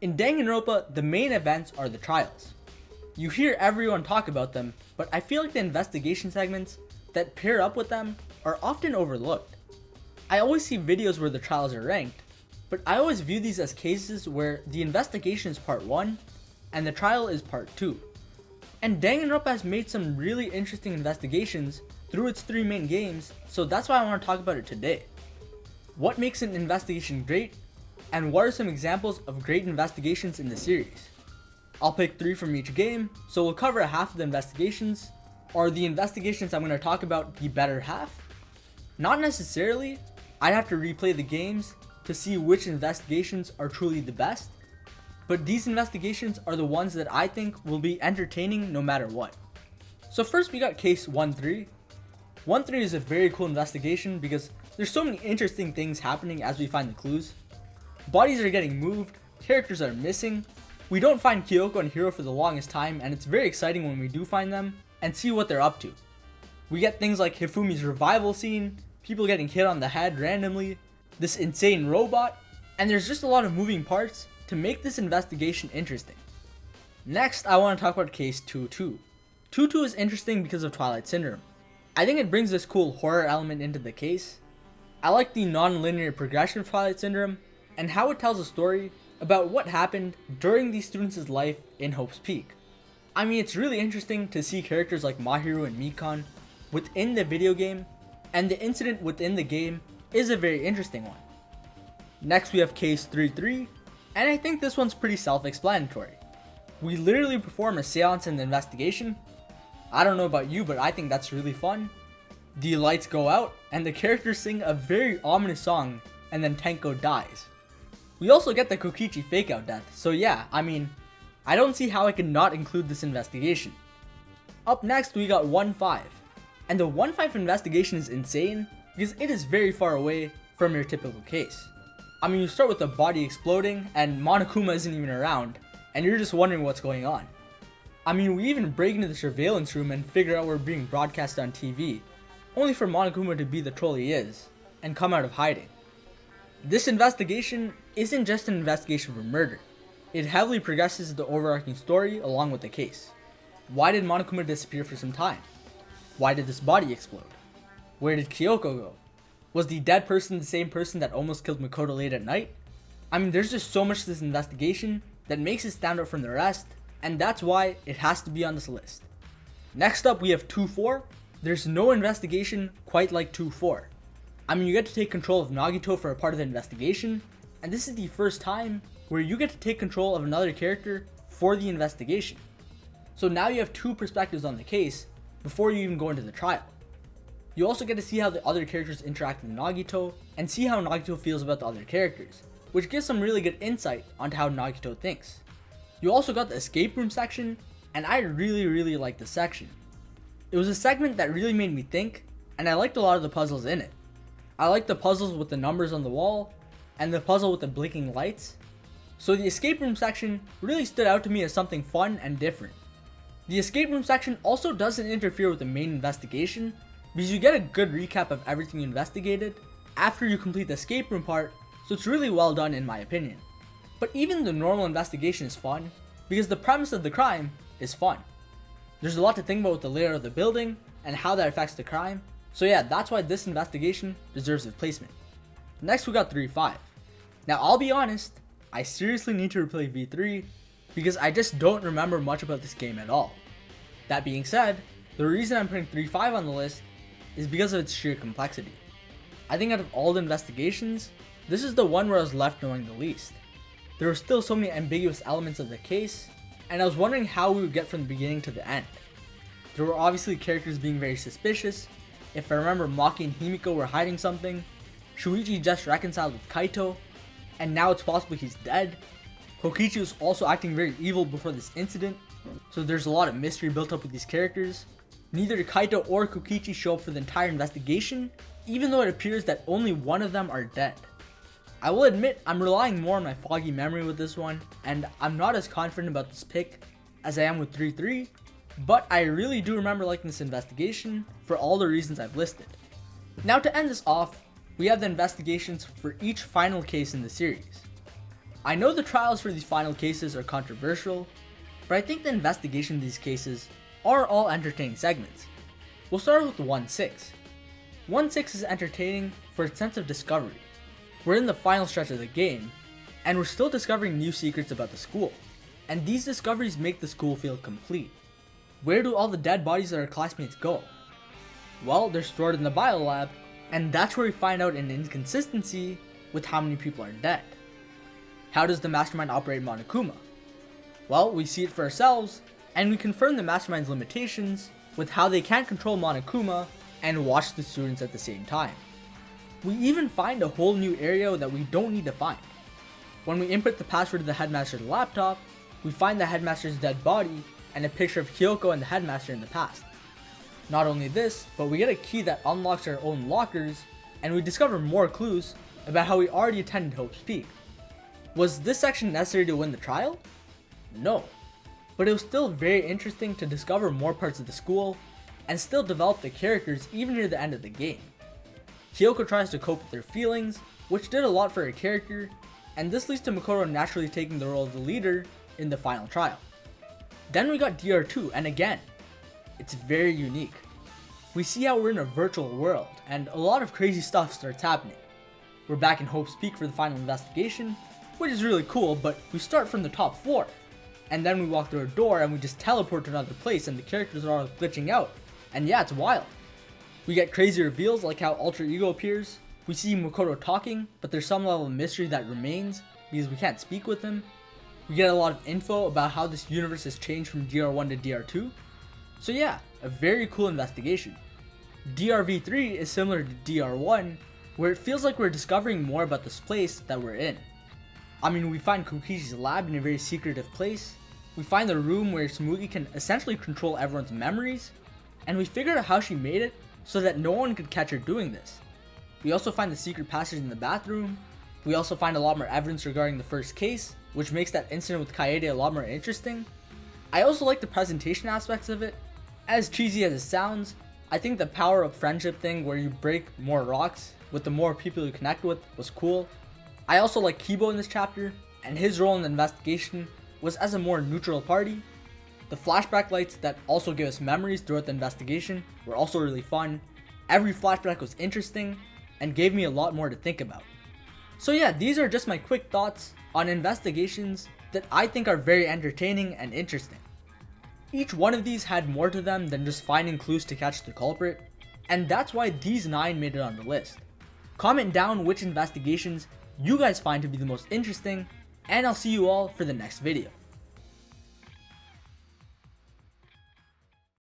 In Danganronpa, the main events are the trials. You hear everyone talk about them, but I feel like the investigation segments that pair up with them are often overlooked. I always see videos where the trials are ranked, but I always view these as cases where the investigation is part 1 and the trial is part 2. And Danganronpa has made some really interesting investigations through its 3 main games, so that's why I want to talk about it today. What makes an investigation great, and what are some examples of great investigations in the series? I'll pick 3 from each game, so we'll cover half of the investigations. Are the investigations I'm going to talk about the better half? Not necessarily. I'd have to replay the games to see which investigations are truly the best, but these investigations are the ones that I think will be entertaining no matter what. So first we got case 1-3. 1-3 is a very cool investigation because there's so many interesting things happening as we find the clues. Bodies are getting moved, characters are missing, we don't find Kyoko and Hiro for the longest time, and it's very exciting when we do find them and see what they're up to. We get things like Hifumi's revival scene, people getting hit on the head randomly, this insane robot, and there's just a lot of moving parts to make this investigation interesting. Next, I want to talk about case 2-2. 2-2 is interesting because of Twilight Syndrome. I think it brings this cool horror element into the case. I like the non-linear progression of Twilight Syndrome and how it tells a story about what happened during these students' life in Hope's Peak. I mean, it's really interesting to see characters like Mahiru and Mikan within the video game, and the incident within the game is a very interesting one. Next we have case 3-3, and I think this one's pretty self-explanatory. We literally perform a seance in the investigation. I don't know about you, but I think that's really fun. The lights go out, and the characters sing a very ominous song, and then Tenko dies. We also get the Kokichi fake-out death, so yeah, I mean, I don't see how I could not include this investigation. Up next we got 1-5, and the 1-5 investigation is insane because it is very far away from your typical case. I mean, you start with the body exploding and Monokuma isn't even around, and you're just wondering what's going on. I mean, we even break into the surveillance room and figure out we're being broadcast on TV, only for Monokuma to be the troll he is, and come out of hiding. This investigation isn't just an investigation for murder. It heavily progresses the overarching story along with the case. Why did Monokuma disappear for some time? Why did this body explode? Where did Kyoko go? Was the dead person the same person that almost killed Makoto late at night? I mean, there's just so much to this investigation that makes it stand out from the rest, and that's why it has to be on this list. Next up we have 2-4. There's no investigation quite like 2-4. I mean, you get to take control of Nagito for a part of the investigation, and this is the first time where you get to take control of another character for the investigation. So now you have 2 perspectives on the case before you even go into the trial. You also get to see how the other characters interact with Nagito, and see how Nagito feels about the other characters, which gives some really good insight onto how Nagito thinks. You also got the escape room section, and I really liked this section. It was a segment that really made me think, and I liked a lot of the puzzles in it. I liked the puzzles with the numbers on the wall, and the puzzle with the blinking lights. So the escape room section really stood out to me as something fun and different. The escape room section also doesn't interfere with the main investigation, because you get a good recap of everything you investigated after you complete the escape room part, so it's really well done in my opinion. But even the normal investigation is fun, because the premise of the crime is fun. There's a lot to think about with the layout of the building, and how that affects the crime, so yeah, that's why this investigation deserves its placement. Next we got 3-5. Now I'll be honest, I seriously need to replay V3, because I just don't remember much about this game at all. That being said, the reason I'm putting 3-5 on the list is because of its sheer complexity. I think out of all the investigations, this is the one where I was left knowing the least. There were still so many ambiguous elements of the case, and I was wondering how we would get from the beginning to the end. There were obviously characters being very suspicious. If I remember, Maki and Himiko were hiding something. Shuichi just reconciled with Kaito, and now it's possible he's dead. Kokichi was also acting very evil before this incident, so there's a lot of mystery built up with these characters. Neither Kaito or Kokichi show up for the entire investigation, even though it appears that only one of them are dead. I will admit I'm relying more on my foggy memory with this one, and I'm not as confident about this pick as I am with 3-3, but I really do remember liking this investigation for all the reasons I've listed. Now to end this off, we have the investigations for each final case in the series. I know the trials for these final cases are controversial, but I think the investigation of these cases are all entertaining segments. We'll start with 1-6. 1-6 is entertaining for its sense of discovery. We're in the final stretch of the game, and we're still discovering new secrets about the school, and these discoveries make the school feel complete. Where do all the dead bodies of our classmates go? Well, they're stored in the biolab, and that's where we find out an inconsistency with how many people are dead. How does the mastermind operate Monokuma? Well, we see it for ourselves, and we confirm the mastermind's limitations with how they can't control Monokuma and watch the students at the same time. We even find a whole new area that we don't need to find. When we input the password to the headmaster's laptop, we find the headmaster's dead body and a picture of Kyoko and the headmaster in the past. Not only this, but we get a key that unlocks our own lockers, and we discover more clues about how we already attended Hope's Peak. Was this section necessary to win the trial? No, but it was still very interesting to discover more parts of the school and still develop the characters even near the end of the game. Kyoko tries to cope with her feelings, which did a lot for her character, and this leads to Makoto naturally taking the role of the leader in the final trial. Then we got DR2, and again, it's very unique. We see how we're in a virtual world, and a lot of crazy stuff starts happening. We're back in Hope's Peak for the final investigation, which is really cool, but we start from the top floor. And then we walk through a door and we just teleport to another place and the characters are all glitching out. And yeah, it's wild. We get crazy reveals like how Alter Ego appears. We see Makoto talking, but there's some level of mystery that remains because we can't speak with him. We get a lot of info about how this universe has changed from DR1 to DR2. So yeah, a very cool investigation. DRV3 is similar to DR1, where it feels like we're discovering more about this place that we're in. I mean, we find Kokichi's lab in a very secretive place, we find the room where Sumugi can essentially control everyone's memories, and we figure out how she made it so that no one could catch her doing this. We also find the secret passage in the bathroom. We also find a lot more evidence regarding the first case, which makes that incident with Kaede a lot more interesting. I also like the presentation aspects of it. As cheesy as it sounds, I think the power of friendship thing where you break more rocks with the more people you connect with was cool. I also like Kibo in this chapter, and his role in the investigation was as a more neutral party. The flashback lights that also give us memories throughout the investigation were also really fun. Every flashback was interesting and gave me a lot more to think about. So yeah, these are just my quick thoughts on investigations that I think are very entertaining and interesting. Each one of these had more to them than just finding clues to catch the culprit, and that's why these 9 made it on the list. Comment down which investigations you guys find to be the most interesting, and I'll see you all for the next video.